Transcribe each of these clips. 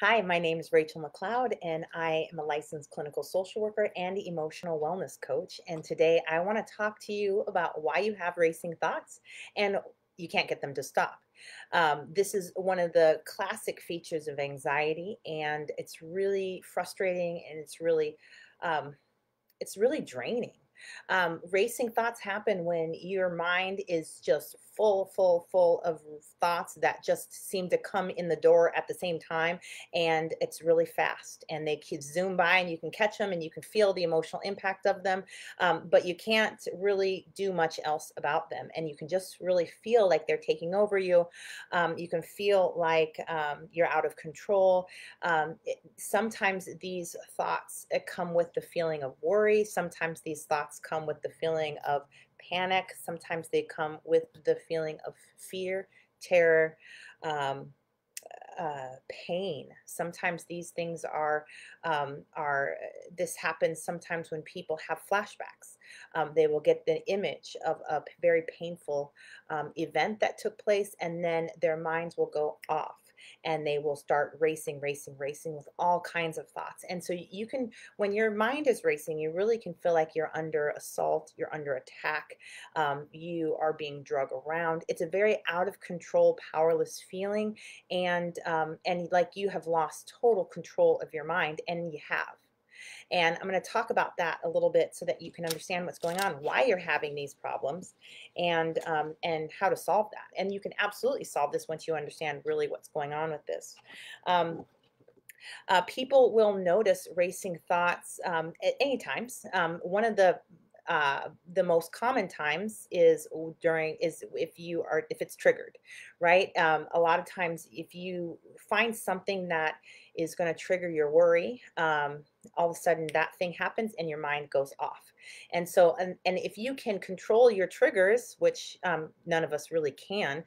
Hi, my name is Rachel McLeod, and I am a licensed clinical social worker and emotional wellness coach. And today I want to talk to you about why you have racing thoughts and you can't get them to stop. This is one of the classic features of anxiety, and it's really frustrating and um, it's really draining. Racing thoughts happen when your mind is just full of thoughts that just seem to come in the door at the same time, and it's really fast. And they could zoom by, and you can catch them, and you can feel the emotional impact of them, but you can't really do much else about them. And you can just really feel like they're taking over you. You can feel like you're out of control. Sometimes these thoughts come with the feeling of worry. Sometimes these thoughts come with the feeling of panic. Sometimes they come with the feeling of fear, terror, um, pain. Sometimes these things are this happens sometimes when people have flashbacks. They will get the image of a very painful event that took place, and then their minds will go off and they will start racing with all kinds of thoughts. And so you can, when your mind is racing, you really can feel like you're under assault, you're under attack, you are being drug around. It's a very out of control, powerless feeling, and like you have lost total control of your mind, and you have. And I'm going to talk about that a little bit so that you can understand what's going on, why you're having these problems, and how to solve that. And you can absolutely solve this once you understand really what's going on with this. Um, People will notice racing thoughts at any times. One of the most common times is if it's triggered, right? A lot of times, if you find something that is going to trigger your worry, all of a sudden that thing happens and your mind goes off. And so, and if you can control your triggers, which none of us really can,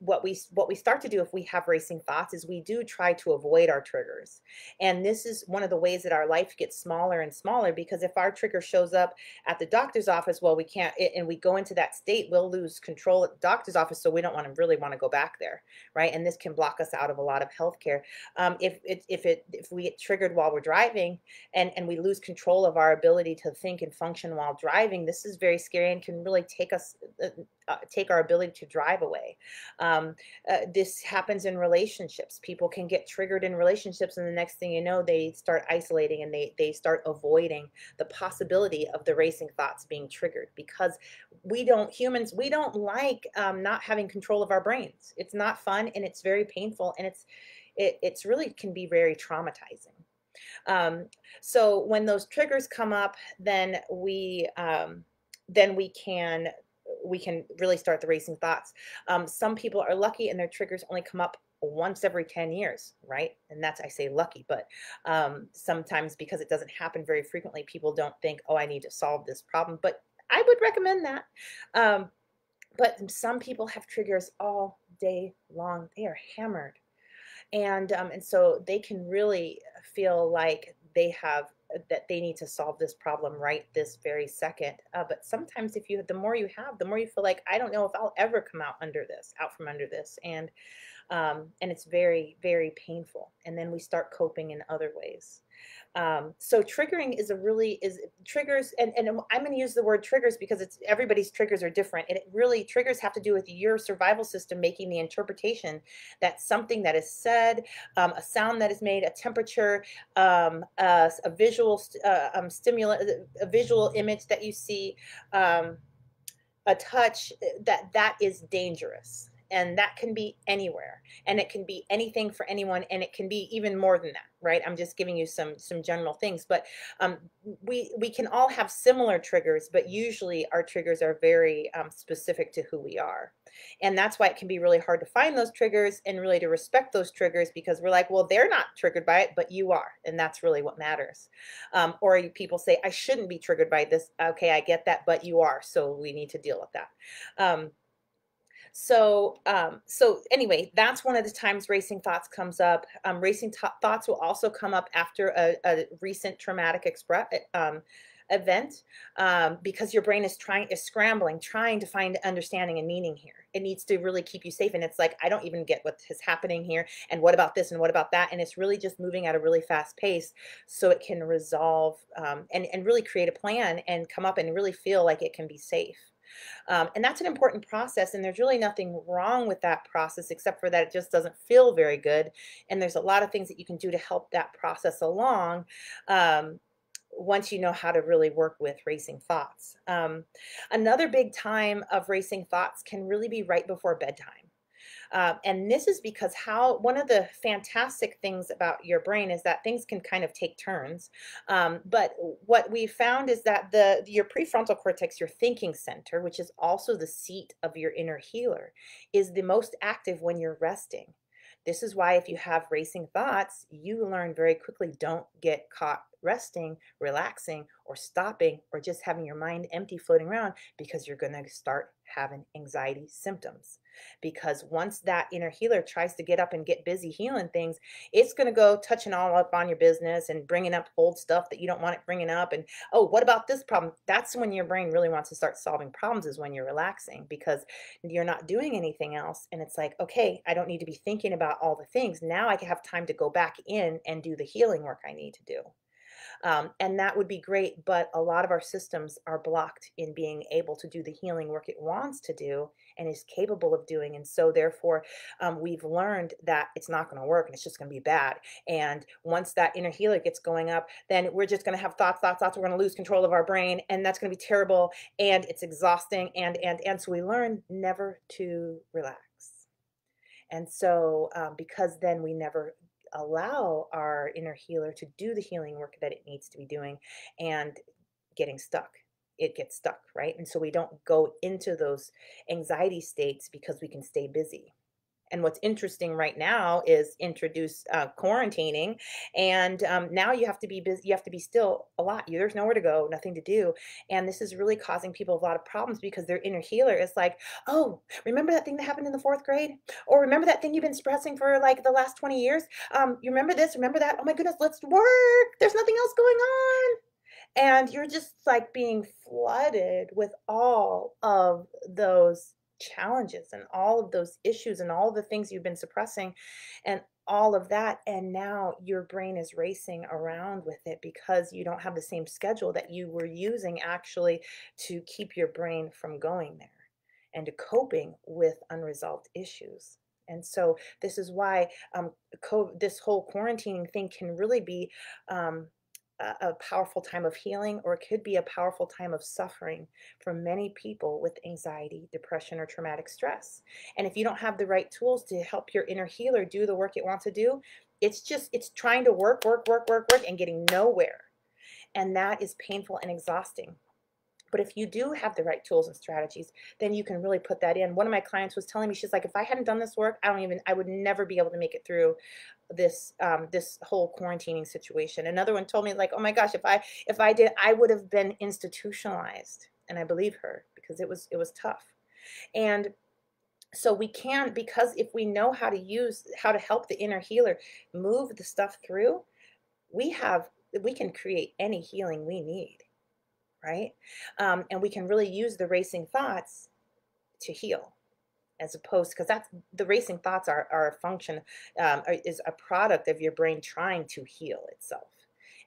what we start to do if we have racing thoughts is we do try to avoid our triggers. And this is one of the ways that our life gets smaller and smaller, because if our trigger shows up at the doctor's office, well, we can't, and we go into that state, we'll lose control at the doctor's office. So we don't really want to go back there, right? And this can block us out of a lot of healthcare. If we get triggered while we're driving, and we lose control of our ability to think and function while driving, this is very scary and can really take our ability to drive away. This happens in relationships. People can get triggered in relationships, and the next thing you know, they start isolating, and they start avoiding the possibility of the racing thoughts being triggered, because humans, we don't like not having control of our brains. It's not fun, and it's very painful, and it's really can be very traumatizing. Um, so when those triggers come up, then we can really start the racing thoughts. Some people are lucky and their triggers only come up once every 10 years, right? And that's, I say lucky, but sometimes because it doesn't happen very frequently, people don't think, oh, I need to solve this problem. But I would recommend that. But some people have triggers all day long. They are hammered, and so they can really feel like that they need to solve this problem right this very second. But sometimes, the more you have, the more you feel like, I don't know if I'll ever come out from under this, and it's very, very painful. And then we start coping in other ways. So triggering is triggers, and I'm going to use the word triggers because everybody's triggers are different. And it really, triggers have to do with your survival system making the interpretation that something that is said, a sound that is made, a temperature, a visual stimulus, a visual image that you see, a touch, that is dangerous. And that can be anywhere, and it can be anything for anyone, and it can be even more than that, right? I'm just giving you some general things, but we can all have similar triggers, but usually our triggers are very specific to who we are. And that's why it can be really hard to find those triggers and really to respect those triggers, because we're like, well, they're not triggered by it, but you are, and that's really what matters. Or people say, I shouldn't be triggered by this. Okay, I get that, but you are, so we need to deal with that. So anyway, that's one of the times racing thoughts comes up. Racing thoughts will also come up after a recent traumatic event, because your brain is scrambling, trying to find understanding and meaning here. It needs to really keep you safe. And it's like, I don't even get what is happening here. And what about this? And what about that? And it's really just moving at a really fast pace so it can resolve, and really create a plan and come up and really feel like it can be safe. And that's an important process, and there's really nothing wrong with that process except for that it just doesn't feel very good. And there's a lot of things that you can do to help that process along, once you know how to really work with racing thoughts. Another big time of racing thoughts can really be right before bedtime. And this is because one of the fantastic things about your brain is that things can kind of take turns. But what we found is that your prefrontal cortex, your thinking center, which is also the seat of your inner healer, is the most active when you're resting. This is why if you have racing thoughts, you learn very quickly, don't get caught resting, relaxing, or stopping, or just having your mind empty floating around, because you're going to start having anxiety symptoms. Because once that inner healer tries to get up and get busy healing things, it's going to go touching all up on your business and bringing up old stuff that you don't want it bringing up. And, oh, what about this problem? That's when your brain really wants to start solving problems, is when you're relaxing, because you're not doing anything else. And it's like, okay, I don't need to be thinking about all the things. Now I can have time to go back in and do the healing work I need to do. And that would be great, but a lot of our systems are blocked in being able to do the healing work it wants to do and is capable of doing. And so therefore, we've learned that it's not going to work and it's just going to be bad. And once that inner healer gets going up, then we're just going to have thoughts. We're going to lose control of our brain, and that's going to be terrible, and it's exhausting. And so we learn never to relax. And so, because then we never allow our inner healer to do the healing work that it needs to be doing, and getting stuck. It gets stuck, right? And so we don't go into those anxiety states because we can stay busy. And what's interesting right now is introduce quarantining, and now you have to be busy. You have to be still a lot. There's nowhere to go, nothing to do, and this is really causing people a lot of problems because their inner healer is like, "Oh, remember that thing that happened in the fourth grade? Or remember that thing you've been suppressing for like the last 20 years? You remember this? Remember that? Oh my goodness, let's work. There's nothing else going on." And you're just like being flooded with all of those challenges and all of those issues and all the things you've been suppressing and all of that. And now your brain is racing around with it because you don't have the same schedule that you were using actually to keep your brain from going there and to coping with unresolved issues. And so this is why this whole quarantining thing can really be a powerful time of healing, or it could be a powerful time of suffering for many people with anxiety, depression, or traumatic stress. And if you don't have the right tools to help your inner healer do the work it wants to do, it's trying to work, and getting nowhere. And that is painful and exhausting. But if you do have the right tools and strategies, then you can really put that in. One of my clients was telling me, she's like, if I hadn't done this work, I would never be able to make it through this whole quarantining situation. Another one told me, like, oh my gosh, if I did, I would have been institutionalized. And I believe her, because it was tough. And so we can, because if we know how to help the inner healer move the stuff through, we can create any healing we need, right? And we can really use the racing thoughts to heal, as opposed, because that's the racing thoughts are a function, is a product of your brain trying to heal itself.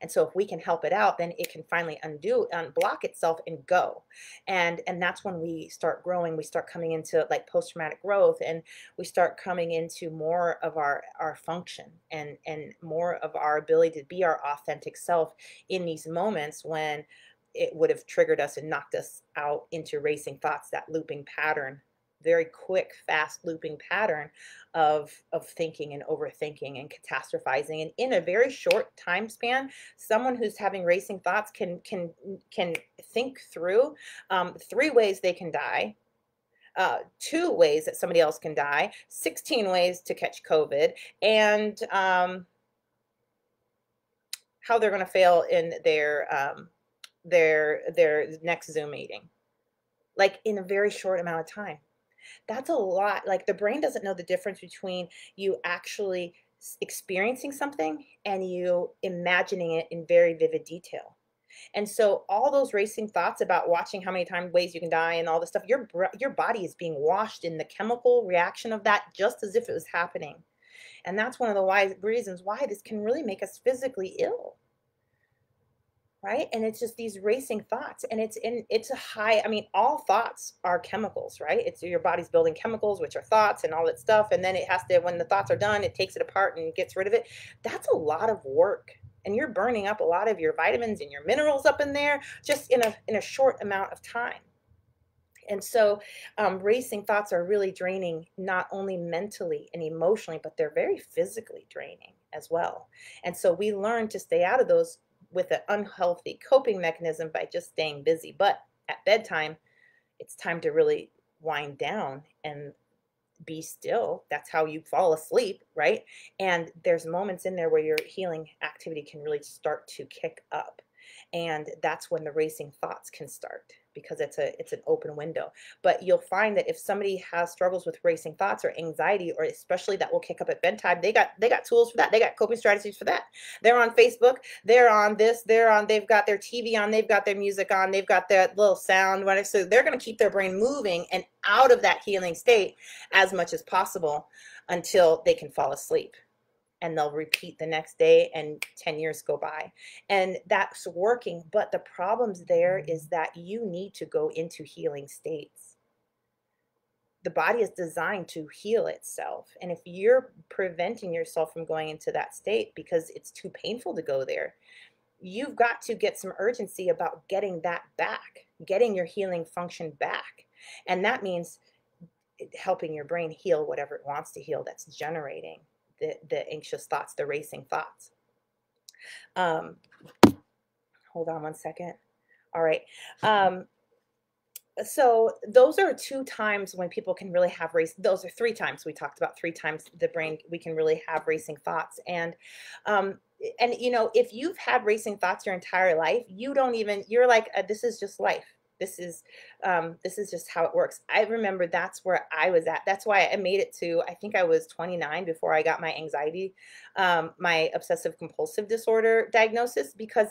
And so if we can help it out, then it can finally unblock itself and go. And that's when we start growing. We start coming into like post-traumatic growth, and we start coming into more of our function and more of our ability to be our authentic self in these moments when it would have triggered us and knocked us out into racing thoughts, that looping pattern, very quick, fast looping pattern of thinking and overthinking and catastrophizing. And in a very short time span, someone who's having racing thoughts can think through 3 ways they can die, 2 ways that somebody else can die, 16 ways to catch COVID, and how they're going to fail in their next Zoom meeting, like in a very short amount of time. That's a lot. Like, the brain doesn't know the difference between you actually experiencing something and you imagining it in very vivid detail. And so all those racing thoughts about watching how many times ways you can die and all this stuff, your body is being washed in the chemical reaction of that just as if it was happening. And that's one of the reasons why this can really make us physically ill. Right? And it's just these racing thoughts, and it's a high, I mean, all thoughts are chemicals, right? It's your body's building chemicals, which are thoughts and all that stuff. And then it has to, when the thoughts are done, it takes it apart and gets rid of it. That's a lot of work. And you're burning up a lot of your vitamins and your minerals up in there just in a short amount of time. And so racing thoughts are really draining, not only mentally and emotionally, but they're very physically draining as well. And so we learn to stay out of those with an unhealthy coping mechanism by just staying busy. But at bedtime, it's time to really wind down and be still. That's how you fall asleep, right? And there's moments in there where your healing activity can really start to kick up. And that's when the racing thoughts can start, because it's an open window. But you'll find that if somebody has struggles with racing thoughts or anxiety, or especially that will kick up at bedtime, they got tools for that. They got coping strategies for that. They're on Facebook, they're on this, they've got their TV on, they've got their music on, they've got their little sound, whatever. So they're going to keep their brain moving and out of that healing state as much as possible until they can fall asleep. And they'll repeat the next day, and 10 years go by. And that's working. But the problems there is that you need to go into healing states. The body is designed to heal itself. And if you're preventing yourself from going into that state because it's too painful to go there, you've got to get some urgency about getting that back, getting your healing function back. And that means helping your brain heal whatever it wants to heal that's generating the anxious thoughts, the racing thoughts. Hold on one second. All right. So those are 2 times when people can really have those are 3 times we talked about, 3 times the brain, we can really have racing thoughts. And you know, if you've had racing thoughts your entire life, you're like, this is just life. This is just how it works. I remember that's where I was at. That's why I made it to, I think I was 29 before I got my anxiety, my obsessive compulsive disorder diagnosis, because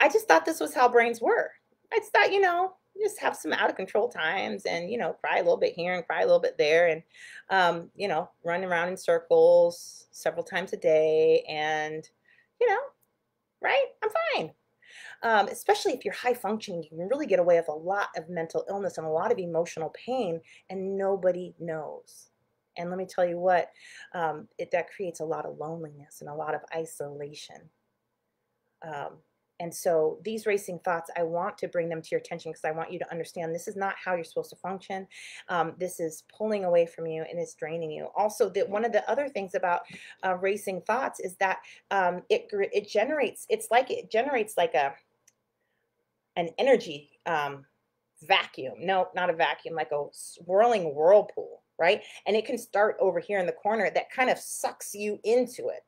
I just thought this was how brains were. I just thought, you know, just have some out of control times and, you know, cry a little bit here and cry a little bit there, and, you know, run around in circles several times a day, and, you know, right? I'm fine. Especially if you're high functioning, you can really get away with a lot of mental illness and a lot of emotional pain, and nobody knows. And let me tell you what, that creates a lot of loneliness and a lot of isolation. And so these racing thoughts, I want to bring them to your attention because I want you to understand this is not how you're supposed to function. This is pulling away from you and it's draining you. Also, one of the other things about racing thoughts is that it generates like an energy vacuum. No, not a vacuum, like a swirling whirlpool, right? And it can start over here in the corner that kind of sucks you into it.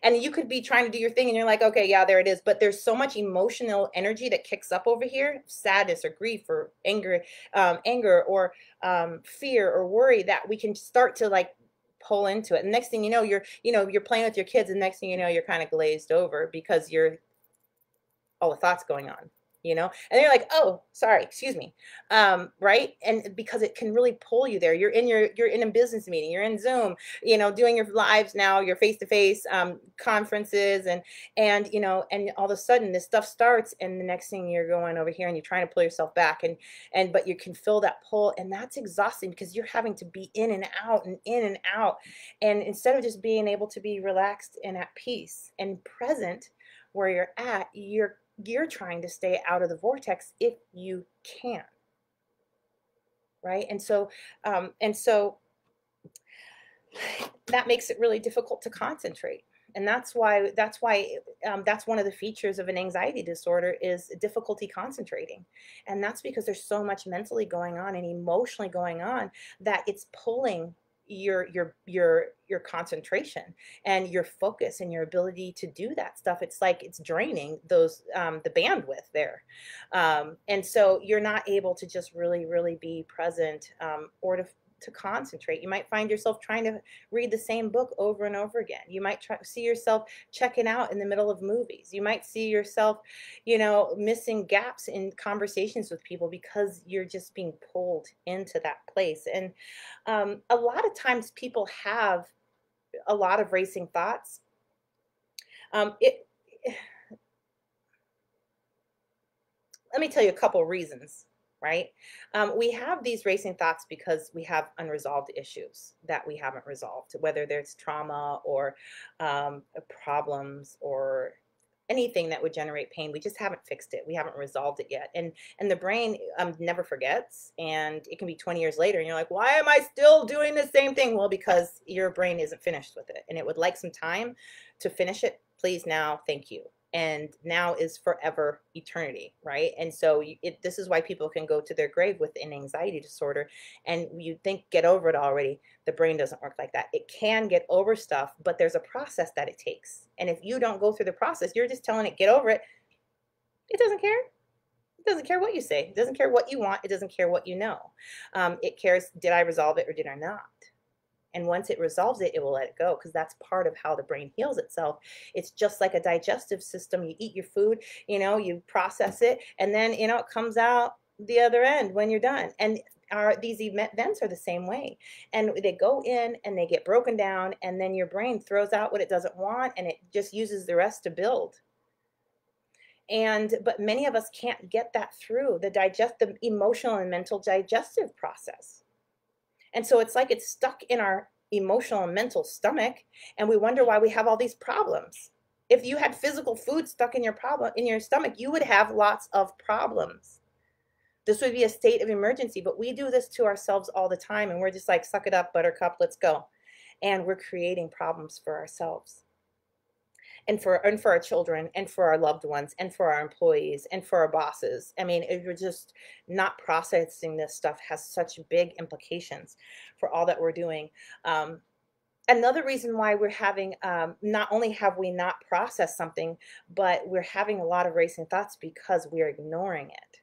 And you could be trying to do your thing and you're like, okay, yeah, there it is. But there's so much emotional energy that kicks up over here, sadness or grief or anger or fear or worry, that we can start to like pull into it. And next thing you know, you're playing with your kids, and next thing you know, you're kind of glazed over because all the thoughts going on, you know, and you're like, oh, sorry, excuse me. Right. And because it can really pull you there. You're in a business meeting, you're in Zoom, you know, doing your lives now, your face-to-face conferences, and, you know, and all of a sudden this stuff starts, and the next thing you're going over here and you're trying to pull yourself back, but you can feel that pull, and that's exhausting because you're having to be in and out and in and out. And instead of just being able to be relaxed and at peace and present where you're at, you're trying to stay out of the vortex if you can, right? And so that makes it really difficult to concentrate. And that's one of the features of an anxiety disorder is difficulty concentrating. And that's because there's so much mentally going on and emotionally going on that it's pulling your concentration and your focus and your ability to do that stuff. It's like it's draining the bandwidth there, and so you're not able to just really be present, or to to concentrate. You might find yourself trying to read the same book over and over again. You might see yourself checking out in the middle of movies. You might see yourself, missing gaps in conversations with people because you're just being pulled into that place. And a lot of times people have a lot of racing thoughts. It Let me tell you a couple reasons, right? We have these racing thoughts because we have unresolved issues that we haven't resolved, whether there's trauma or problems or anything that would generate pain. We just haven't fixed it. We haven't resolved it yet. And the brain never forgets, and it can be 20 years later and you're like, why am I still doing the same thing? Well, because your brain isn't finished with it and it would like some time to finish it. Please now, thank you. And now is forever eternity, right? And so this is why people can go to their grave with an anxiety disorder, and you think, get over it already. The brain doesn't work like that. It can get over stuff, but there's a process that it takes. And if you don't go through the process, you're just telling it, get over it. It doesn't care. It doesn't care what you say. It doesn't care what you want. It doesn't care what you know. It cares, did I resolve it or did I not? And once it resolves it, it will let it go, because that's part of how the brain heals itself. It's just like a digestive system. You eat your food, you process it, and then, it comes out the other end when you're done. And these events are the same way. And they go in and they get broken down, and then your brain throws out what it doesn't want, and it just uses the rest to build. But many of us can't get that through the emotional and mental digestive process. And so it's like it's stuck in our emotional and mental stomach, and we wonder why we have all these problems. If you had physical food stuck in your stomach, you would have lots of problems. This would be a state of emergency, but we do this to ourselves all the time, and we're just like, suck it up, buttercup, let's go. And we're creating problems for ourselves. And for our children, and for our loved ones, and for our employees, and for our bosses. I mean, if you're just not processing this stuff, has such big implications for all that we're doing. Another reason why we're having, not only have we not processed something, but we're having a lot of racing thoughts because we're ignoring it.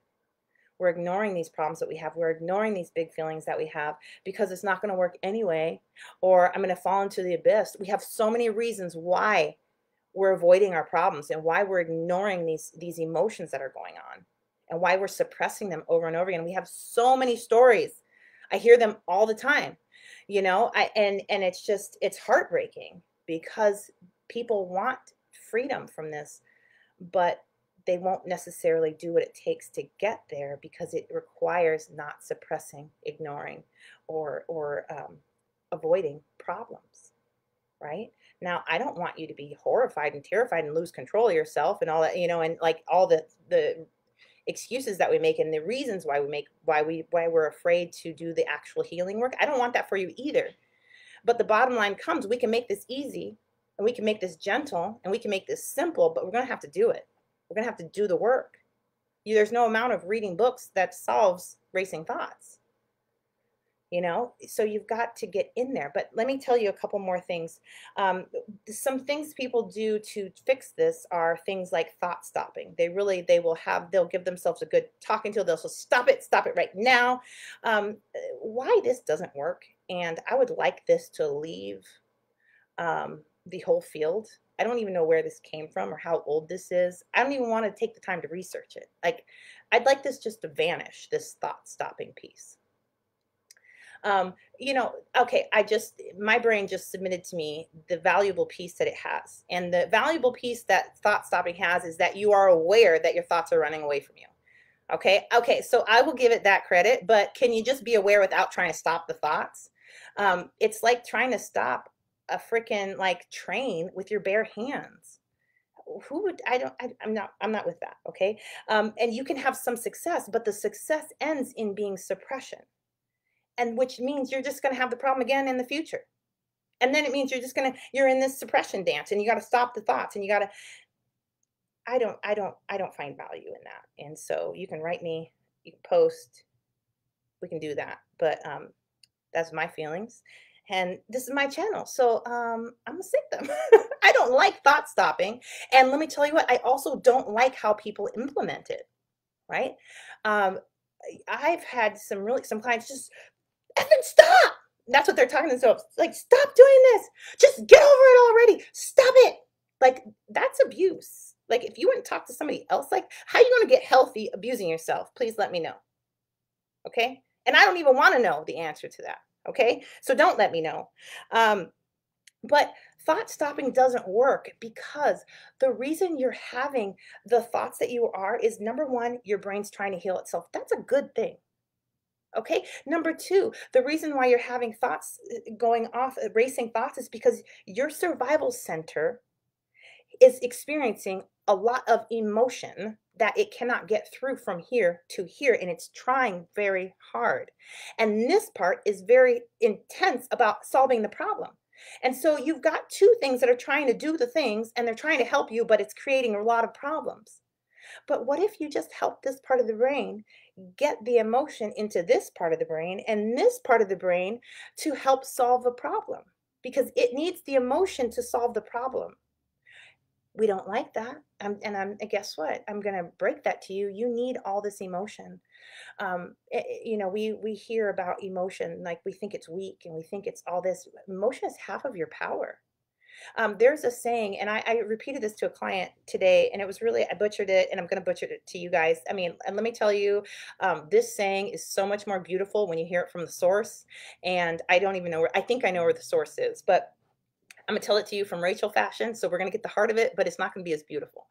We're ignoring these problems that we have. We're ignoring these big feelings that we have because it's not going to work anyway, or I'm going to fall into the abyss. We have so many reasons why we're avoiding our problems, and why we're ignoring these emotions that are going on, and why we're suppressing them over and over again. We have so many stories. I hear them all the time, and it's heartbreaking, because people want freedom from this, but they won't necessarily do what it takes to get there, because it requires not suppressing, ignoring, or avoiding problems, right? Now, I don't want you to be horrified and terrified and lose control of yourself and all that, and like all the excuses that we make, and the reasons why we're afraid to do the actual healing work. I don't want that for you either. But the bottom line comes, we can make this easy, and we can make this gentle, and we can make this simple, but we're going to have to do it. We're going to have to do the work. There's no amount of reading books that solves racing thoughts. So you've got to get in there. But let me tell you a couple more things. Some things people do to fix this are things like thought stopping. They'll give themselves a good talking to. They'll say, stop it right now. Why this doesn't work, and I would like this to leave the whole field. I don't even know where this came from or how old this is. I don't even want to take the time to research it. Like, I'd like this just to vanish, this thought stopping piece. Okay, my brain just submitted to me the valuable piece that it has. And the valuable piece that thought stopping has is that you are aware that your thoughts are running away from you. Okay, so I will give it that credit, but can you just be aware without trying to stop the thoughts? It's like trying to stop a freaking train with your bare hands. I'm not with that. Okay. And you can have some success, but the success ends in being suppression. And which means you're just going to have the problem again in the future. And then it means you're in this suppression dance, and you got to stop the thoughts, and I don't find value in that. And so you can write me, you can post, we can do that. But that's my feelings. And this is my channel. So I'm going to say them. I don't like thought stopping. And let me tell you what, I also don't like how people implement it. Right. I've had some clients just effing stop. That's what they're talking to themselves. Like, stop doing this. Just get over it already. Stop it. Like, that's abuse. Like, if you wouldn't talk to somebody else, like, how are you going to get healthy abusing yourself? Please let me know. Okay. And I don't even want to know the answer to that. Okay. So don't let me know. But thought stopping doesn't work because the reason you're having the thoughts that you are is number one, your brain's trying to heal itself. That's a good thing. Okay. Number two, the reason why you're having thoughts going off, racing thoughts is because your survival center is experiencing a lot of emotion that it cannot get through from here to here, and it's trying very hard. And this part is very intense about solving the problem. And so you've got two things that are trying to do the things and they're trying to help you, but it's creating a lot of problems. But what if you just help this part of the brain get the emotion into this part of the brain and this part of the brain to help solve the problem? Because it needs the emotion to solve the problem. We don't like that. And guess what? I'm going to break that to you. You need all this emotion. We hear about emotion like we think it's weak and we think it's all this. Emotion is half of your power. There's a saying, and I repeated this to a client today, and it was really, I butchered it, and I'm going to butcher it to you guys. I mean, and let me tell you, this saying is so much more beautiful when you hear it from the source. And I don't even know where, I think I know where the source is, but I'm going to tell it to you from Rachel fashion. So we're going to get the heart of it, but it's not going to be as beautiful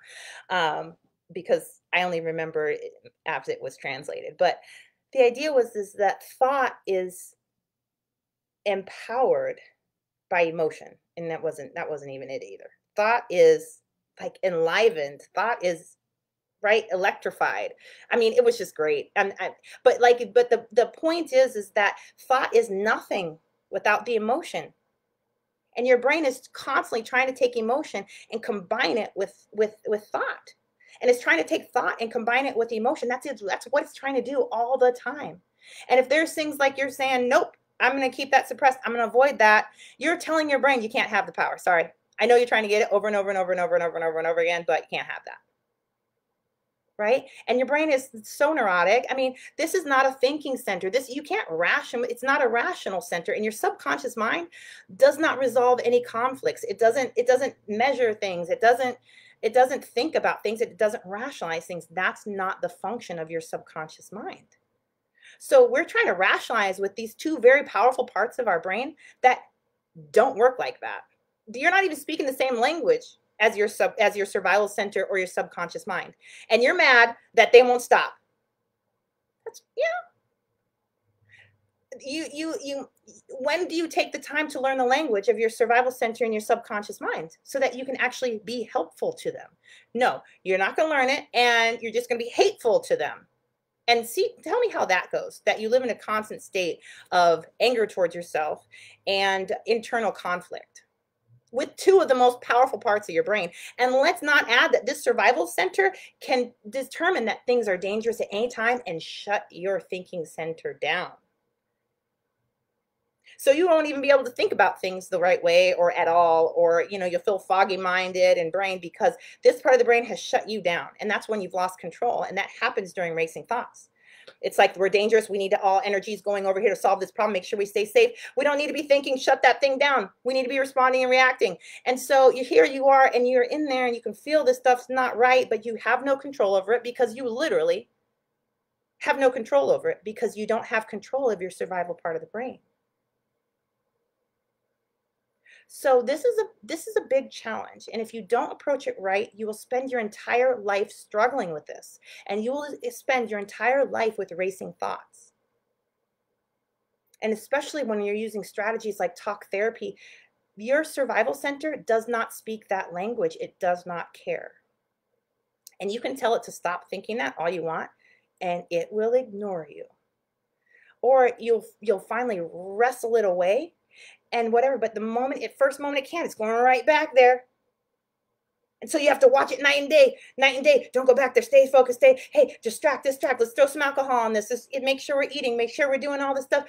because I only remember it after it was translated. But the idea is that thought is empowered by emotion. And that wasn't even it either. Thought is like enlivened. Thought is right, electrified. I mean, it was just great. But the point is that thought is nothing without the emotion. And your brain is constantly trying to take emotion and combine it with thought. And it's trying to take thought and combine it with emotion. That's it. That's what it's trying to do all the time. And if there's things like you're saying, nope, I'm going to keep that suppressed, I'm going to avoid that, you're telling your brain you can't have the power. Sorry. I know you're trying to get it over and over and over and over and over and over and over again, but you can't have that. Right? And your brain is so neurotic. I mean, this is not a thinking center. You can't it's not a rational center. And your subconscious mind does not resolve any conflicts. It doesn't measure things. It doesn't think about things. It doesn't rationalize things. That's not the function of your subconscious mind. So we're trying to rationalize with these two very powerful parts of our brain that don't work like that. You're not even speaking the same language as your survival center or your subconscious mind. And you're mad that they won't stop. When do you take the time to learn the language of your survival center and your subconscious mind so that you can actually be helpful to them? No, you're not going to learn it, and you're just going to be hateful to them. And tell me how that goes, that you live in a constant state of anger towards yourself and internal conflict with two of the most powerful parts of your brain. And let's not add that this survival center can determine that things are dangerous at any time and shut your thinking center down. So you won't even be able to think about things the right way or at all, or, you'll feel foggy minded and brain because this part of the brain has shut you down. And that's when you've lost control. And that happens during racing thoughts. It's like we're dangerous. We need all energies going over here to solve this problem. Make sure we stay safe. We don't need to be thinking, shut that thing down. We need to be responding and reacting. And so here you are, and you're in there, and you can feel this stuff's not right, but you have no control over it because you literally have no control over it because you don't have control of your survival part of the brain. So this is a big challenge. And if you don't approach it right, you will spend your entire life struggling with this. And you will spend your entire life with racing thoughts. And especially when you're using strategies like talk therapy, your survival center does not speak that language. It does not care. And you can tell it to stop thinking that all you want, and it will ignore you. Or you'll finally wrestle it away and whatever, but first moment it can, it's going right back there. And so you have to watch it night and day. Don't go back there. Stay focused. Hey, distract. Let's throw some alcohol on this. Make sure we're eating. Make sure we're doing all this stuff.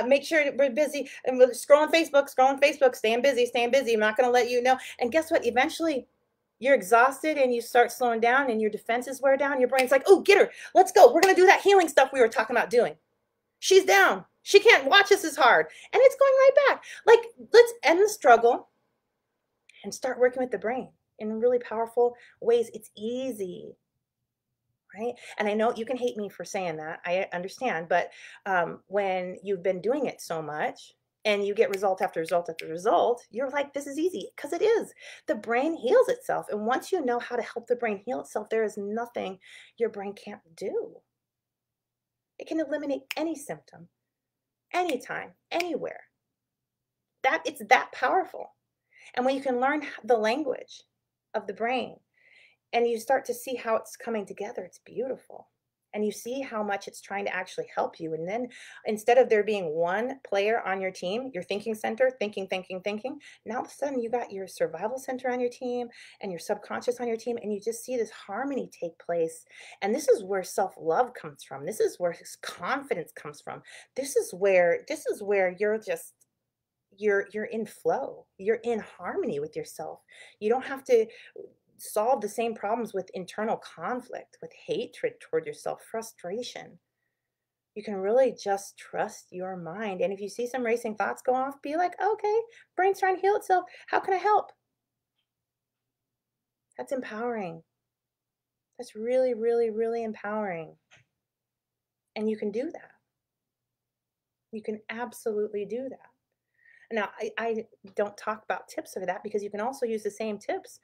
Make sure we're busy. And we're scrolling Facebook, staying busy. I'm not going to let you know. And guess what? Eventually, you're exhausted and you start slowing down and your defenses wear down. Your brain's like, oh, get her. Let's go. We're going to do that healing stuff we were talking about doing. She's down. She can't watch us as hard. And it's going right back. Like, let's end the struggle and start working with the brain in really powerful ways. It's easy, right? And I know you can hate me for saying that. I understand. But when you've been doing it so much and you get result after result after result, you're like, this is easy, because it is. The brain heals itself. And once you know how to help the brain heal itself, there is nothing your brain can't do. It can eliminate any symptom, anytime, anywhere. It's that powerful. And when you can learn the language of the brain and you start to see how it's coming together, it's beautiful. And you see how much it's trying to actually help you. And then instead of there being one player on your team, your thinking center, thinking, thinking, thinking, now all of a sudden you got your survival center on your team and your subconscious on your team, and you just see this harmony take place. And this is where self-love comes from. This is where confidence comes from. This is where you're just you're in flow. You're in harmony with yourself. You don't have to solve the same problems with internal conflict, with hatred toward yourself, frustration. You can really just trust your mind. And if you see some racing thoughts go off, be like, okay, brain's trying to heal itself. How can I help? That's empowering. That's really, really, really empowering. And you can do that. You can absolutely do that. Now, I don't talk about tips for that, because you can also use the same tips,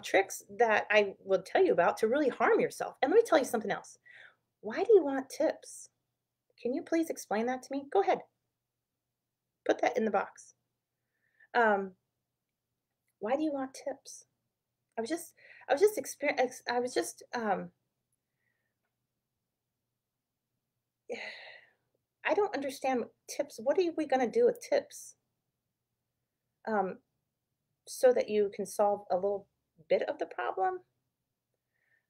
tricks that I will tell you about to really harm yourself. And let me tell you something else. Why do you want tips? Can you please explain that to me? Go ahead. Put that in the box. Why do you want tips? I was just, I was just experience. I was just, I don't understand tips. What are we going to do with tips? Um, so that you can solve a little bit of the problem?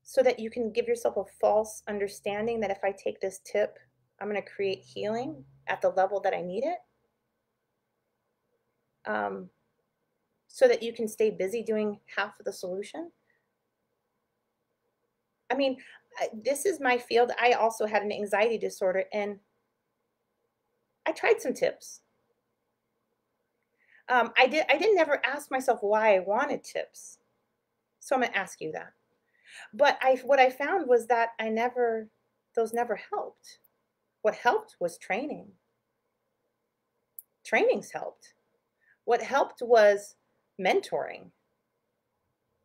So that you can give yourself a false understanding that if I take this tip, I'm going to create healing at the level that I need it? So that you can stay busy doing half of the solution? I mean, this is my field. I also had an anxiety disorder, and I tried some tips. I didn't ever ask myself why I wanted tips. So I'm going to ask you that. But what I found was that those never helped. What helped was training. Trainings helped. What helped was mentoring.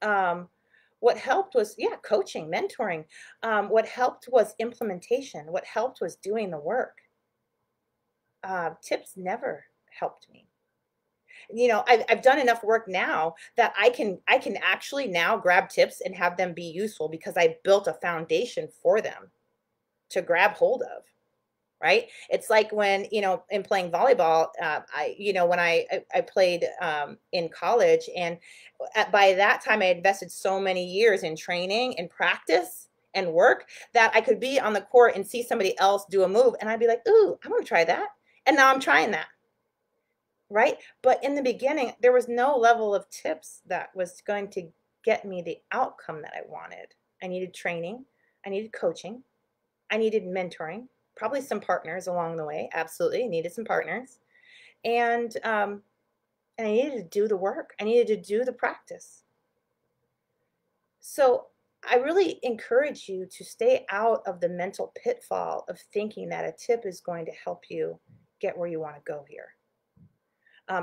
What helped was, yeah, coaching, mentoring. What helped was implementation. What helped was doing the work. Tips never helped me. You know, I've done enough work now that I can actually now grab tips and have them be useful, because I built a foundation for them to grab hold of. Right? It's like when, in playing volleyball, when I played in college, and by that time I had invested so many years in training and practice and work that I could be on the court and see somebody else do a move, and I'd be like, ooh, I want to try that. And now I'm trying that. Right? But in the beginning, there was no level of tips that was going to get me the outcome that I wanted. I needed training. I needed coaching. I needed mentoring, probably some partners along the way. Absolutely. I needed some partners. And I needed to do the work. I needed to do the practice. So I really encourage you to stay out of the mental pitfall of thinking that a tip is going to help you get where you want to go here.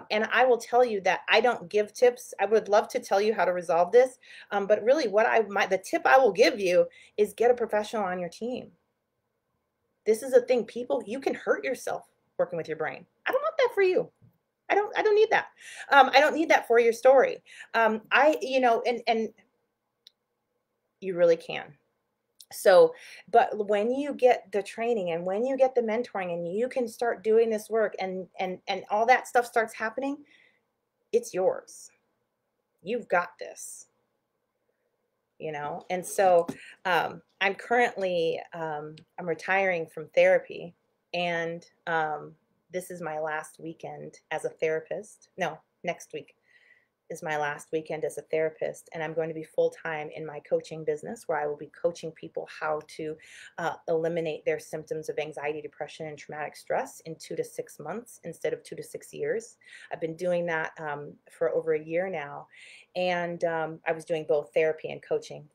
And I will tell you that I don't give tips. I would love to tell you how to resolve this. But really the tip I will give you is get a professional on your team. This is a thing, people, you can hurt yourself working with your brain. I don't want that for you. I don't need that. I don't need that for your story. And you really can. So, but when you get the training and when you get the mentoring and you can start doing this work and all that stuff starts happening, it's yours. You've got this, And so I'm currently, I'm retiring from therapy, and this is my last weekend as a therapist. No, next week. is my last weekend as a therapist, and I'm going to be full time in my coaching business where I will be coaching people how to eliminate their symptoms of anxiety, depression, and traumatic stress in 2 to 6 months instead of 2 to 6 years. I've been doing that for over a year now, and I was doing both therapy and coaching,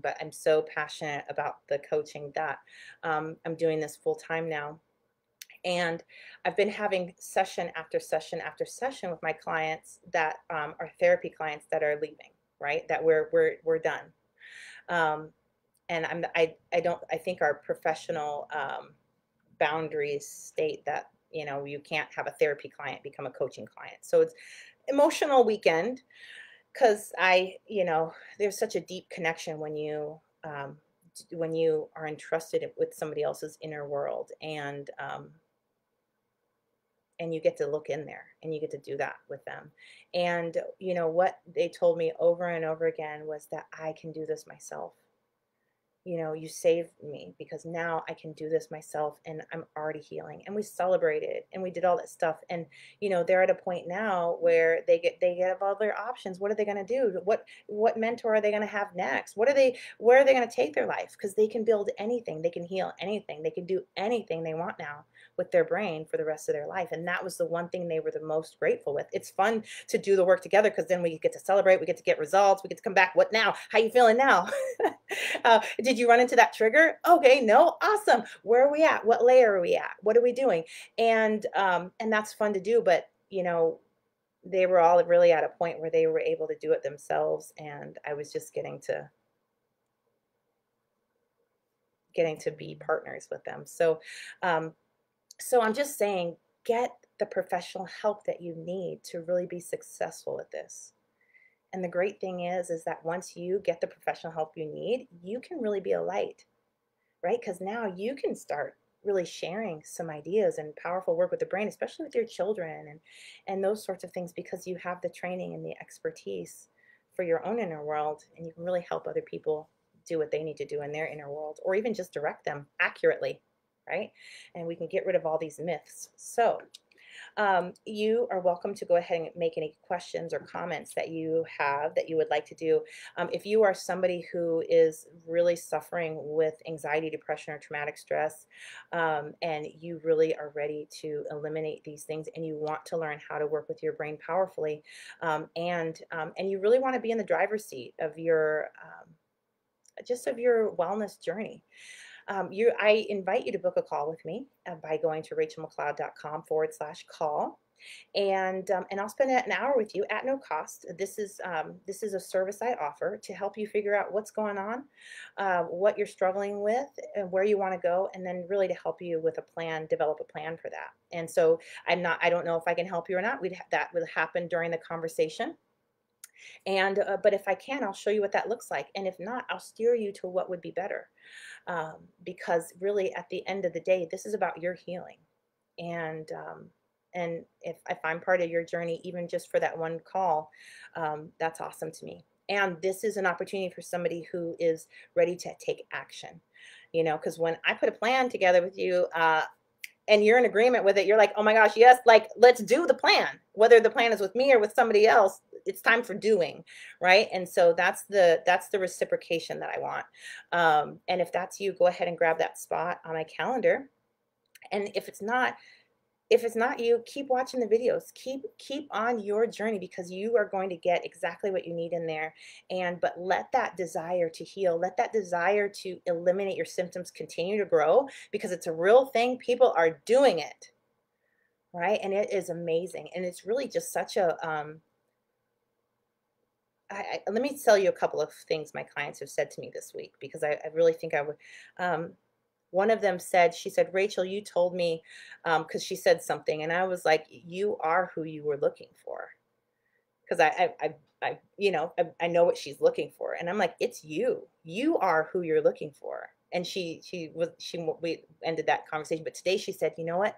but I'm so passionate about the coaching that I'm doing this full time now. And I've been having session after session after session with my clients that are therapy clients that are leaving, right? That we're done. Um, and I think our professional boundaries state that, you can't have a therapy client become a coaching client. So it's emotional weekend because there's such a deep connection when you are entrusted with somebody else's inner world, and you get to look in there and you get to do that with them. And what they told me over and over again was that I can do this myself. You saved me because now I can do this myself and I'm already healing. And we celebrated and we did all that stuff. And they're at a point now where they have all their options. What are they going to do? What mentor are they going to have next? Where are they going to take their life? Because they can build anything, they can heal anything, they can do anything they want now with their brain for the rest of their life. And that was the one thing they were the most grateful with. It's fun to do the work together because then we get to celebrate, we get to get results, we get to come back. What now? How you feeling now? Did you run into that trigger? Okay, no, awesome. Where are we at? What layer are we at? What are we doing? And that's fun to do, but they were all really at a point where they were able to do it themselves, and I was just getting to be partners with them. So I'm just saying, get the professional help that you need to really be successful at this. And the great thing is that once you get the professional help you need, you can really be a light, right? Because now you can start really sharing some ideas and powerful work with the brain, especially with your children and those sorts of things, because you have the training and the expertise for your own inner world, and you can really help other people do what they need to do in their inner world, or even just direct them accurately, right? And we can get rid of all these myths. So you are welcome to go ahead and make any questions or comments that you have that you would like to do. If you are somebody who is really suffering with anxiety, depression, or traumatic stress, and you really are ready to eliminate these things, and you want to learn how to work with your brain powerfully, and you really want to be in the driver's seat of your wellness journey. I invite you to book a call with me by going to rachelmcleod.com/call. And I'll spend an hour with you at no cost. This is a service I offer to help you figure out what's going on, what you're struggling with, and where you want to go, and then really to help you with a plan, develop a plan for that. And so I don't know if I can help you or not. That will happen during the conversation. And but if I can, I'll show you what that looks like. And if not, I'll steer you to what would be better. Because really, at the end of the day, this is about your healing. And if I'm part of your journey, even just for that one call, that's awesome to me. And this is an opportunity for somebody who is ready to take action. Because when I put a plan together with you, and you're in agreement with it, you're like, oh my gosh, yes, like, let's do the plan. Whether the plan is with me or with somebody else, it's time for doing, right? And so that's the reciprocation that I want. And if that's you, go ahead and grab that spot on my calendar. And if it's not you, keep watching the videos, keep on your journey, because you are going to get exactly what you need in there. But let that desire to heal, let that desire to eliminate your symptoms continue to grow, because it's a real thing. People are doing it, right? And it is amazing. And it's really just such a let me tell you a couple of things my clients have said to me this week, because I really think I would. One of them said, she said, Rachel, you told me, because she said something, and I was like, you are who you were looking for. Because I know what she's looking for. And I'm like, it's you. You are who you're looking for. And we ended that conversation. But today she said, you know what?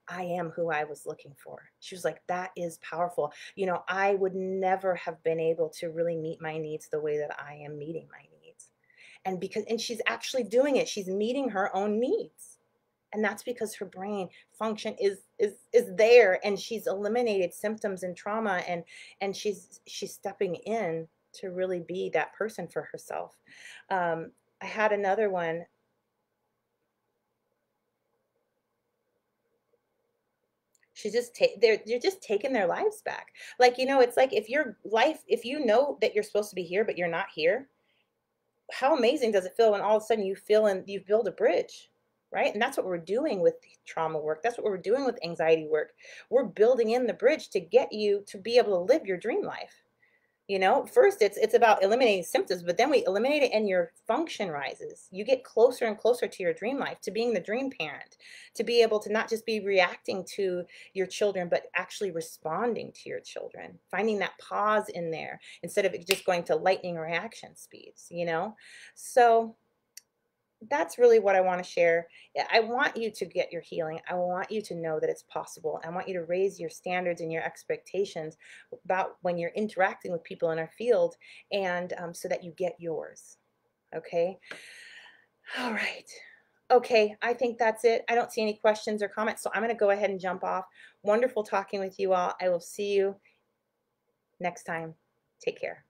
I am who I was looking for. She was like, that is powerful. I would never have been able to really meet my needs the way that I am meeting my needs. And she's actually doing it. She's meeting her own needs. And that's because her brain function is there, and she's eliminated symptoms and trauma, and she's stepping in to really be that person for herself. I had another one. She's just you're just taking their lives back. Like, it's like if your life, if you know that you're supposed to be here, but you're not here, how amazing does it feel when all of a sudden you feel and you build a bridge, right? And that's what we're doing with trauma work. That's what we're doing with anxiety work. We're building in the bridge to get you to be able to live your dream life. First it's about eliminating symptoms, but then we eliminate it and your function rises. You get closer and closer to your dream life, to being the dream parent, to be able to not just be reacting to your children, but actually responding to your children, finding that pause in there instead of it just going to lightning reaction speeds. So that's really what I want to share. I want you to get your healing. I want you to know that it's possible. I want you to raise your standards and your expectations about when you're interacting with people in our field, and so that you get yours. Okay. All right. Okay. I think that's it. I don't see any questions or comments, so I'm going to go ahead and jump off. Wonderful talking with you all. I will see you next time. Take care.